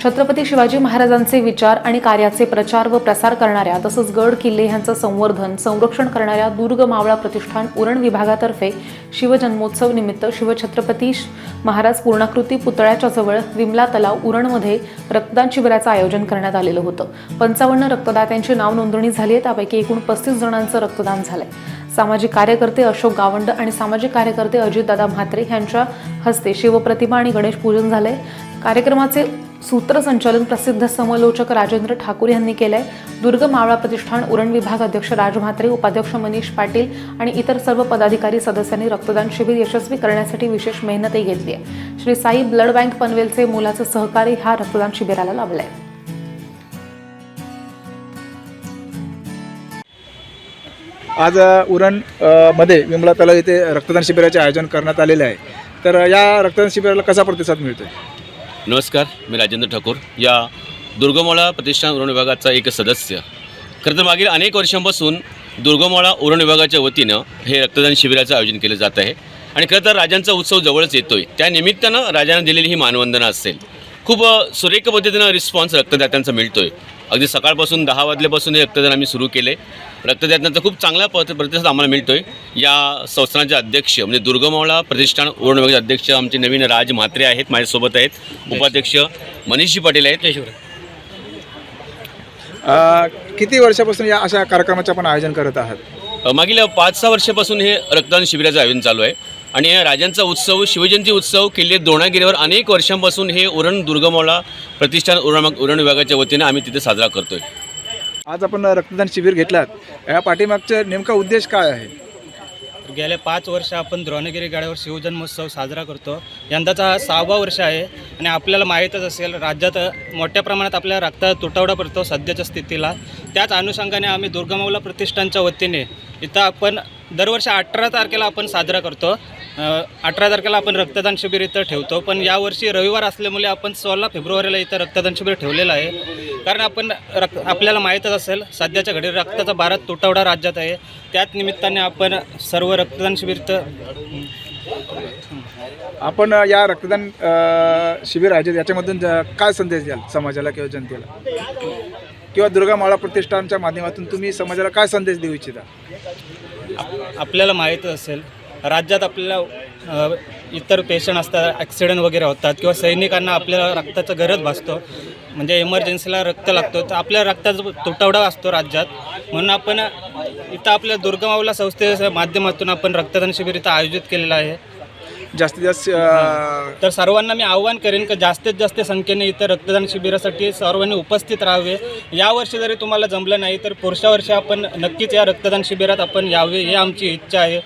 छत्रपती शिवाजी महाराजांचे विचार आणि कार्याचे प्रचार व प्रसार करणाऱ्या तसंच गड किल्ले यांचं संवर्धन संरक्षण करणाऱ्या दुर्ग मावळा प्रतिष्ठान उरण विभागातर्फे शिवजन्मोत्सव निमित्त शिवछत्रपती महाराज पूर्णाकृती पुतळ्याच्या जवळ विमला तलाव उरणमध्ये रक्तदान शिबिराचं आयोजन करण्यात आलेलं होतं। 55 रक्तदात्यांची नाव नोंदणी झाली आहे, त्यापैकी एकूण 35 जणांचं रक्तदान झालंय। सामाजिक कार्यकर्ते अशोक गावंड आणि सामाजिक कार्यकर्ते अजितदादा म्हात्रे यांच्या हस्ते शिवप्रतिमा आणि गणेश पूजन झाले। कार्यक्रमाचे सूत्रसंचालन प्रसिद्ध समलोचक राजेंद्र ठाकूर यांनी केले। दुर्ग मावळा प्रतिष्ठान उरण विभाग अध्यक्ष राज म्हात्रे, उपाध्यक्ष मनीष पाटील आणि इतर सर्व पदाधिकारी सदस्यांनी रक्तदान शिबिर यशस्वी करण्यासाठी विशेष मेहनतही घेतली आहे। श्री साई ब्लड बँक पनवेलचे मोलाचं सहकार्य ह्या रक्तदान शिबिराला लाभलंय। आज उरण मध्ये विमला तलाव येथे रक्तदान शिबिराचे आयोजन करण्यात आलेले आहे। तर या रक्तदान शिबिराला कसा प्रतिसाद मिळतोय? नमस्कार, मी राजेंद्र ठाकूर, या दुर्गमावळा प्रतिष्ठान उरण विभागाचा एक सदस्य। खरं तर मागील अनेक वर्षांपासून दुर्गमावळा उरण विभागाच्या वतीनं हे रक्तदान शिबिराचं आयोजन केलं जात आहे आणि खरं तर राजांचा उत्सव जवळच येतोय, त्या निमित्तानं राजांना दिलेली ही मानवंदना असेल। खूप सुरेख पद्धतीनं रिस्पॉन्स रक्तदात्यांचा मिळतोय। अगदी सकाळपासून 10 वाजल्यापासून हे रक्तदान आम्ही सुरू केले। रक्तदात्यांचा खूप चांगला प्रतिसाद आम्हाला मिळतोय। या संस्थानाचे अध्यक्ष म्हणजे दुर्गमावळा प्रतिष्ठान उरण विभागाचे अध्यक्ष आमचे नवीन राज म्हात्रे आहेत, माझ्यासोबत आहेत, उपाध्यक्ष मनीष पाटील आहेत। किती वर्षापासून या अशा कार्यक्रमाचे आपण आयोजन करत आहात? मागील 5-6 वर्षापासून हे रक्तदान शिबिराचं आयोजन चालू आहे आणि राजांचा उत्सव शिवजयंती उत्सव किल्ले द्रोणागिरीवर अनेक वर्षांपासून हे उरण दुर्गमावळा प्रतिष्ठान उरण विभागाच्या वतीने आम्ही तिथे साजरा करतोय। आज आपण रक्तदान शिबिर घेतलात, या पाठीमागचा नेमका उद्देश काय आहे? गेल्या 5 वर्ष आपण द्रोणागिरी गडावर शिवजन्मोत्सव साजरा करतो। यंदाचा हा 6वा वर्ष आहे आणि आपल्याला माहीतच असेल राज्यात मोठ्या प्रमाणात आपल्या रक्ताचा तुटवडा पडतो सध्याच्या स्थितीला। त्याच अनुषंगाने आम्ही दुर्गमावळा प्रतिष्ठानच्या वतीने इथं आपण दरवर्षी 18 तारखेला आपण साजरा करतो। 18 तारखेला आपण रक्तदान शिबिर इथं ठेवतो, पण यावर्षी रविवार असल्यामुळे आपण 16 फेब्रुवारीला इथं रक्तदान शिबिर ठेवलेलं आहे। कारण आपण आपल्याला माहीतच असेल सध्याच्या घडी रक्ताचा भारत तुटवडा राज्यात आहे, त्याच निमित्ताने आपण सर्व रक्तदान शिबिर आपण या रक्तदान शिबिर आहे याच्यामधून काय संदेश द्याल समाजाला किंवा जनतेला, किंवा दुर्गमावळा प्रतिष्ठानच्या माध्यमातून तुम्ही समाजाला काय संदेश देऊ इच्छिता? आपल्याला माहीतच असेल राज्यात आपल्याला इतर पेशंट असतात, ॲक्सिडेंट वगैरे होतात किंवा सैनिकांना आपल्याला रक्ताचा गरज भासतो, म्हणजे इमर्जन्सीला रक्त लागतो, तर आपल्या रक्ताचा तुटवडा असतो राज्यात। म्हणून आपण इथं आपल्या दुर्गमावळा संस्थेच्या माध्यमातून आपण रक्तदान शिबिर इथं आयोजित केलेलं आहे। जास्तीत जास्त तर सर्वांना मी आव्हान करेन की जास्तीत जास्त संख्येने इथं रक्तदान शिबिरासाठी सर्वांनी उपस्थित राहावे। यावर्षी जरी तुम्हाला जमलं नाही तर पुढच्या वर्षी आपण नक्कीच या रक्तदान शिबिरात आपण यावे, ही आमची इच्छा आहे।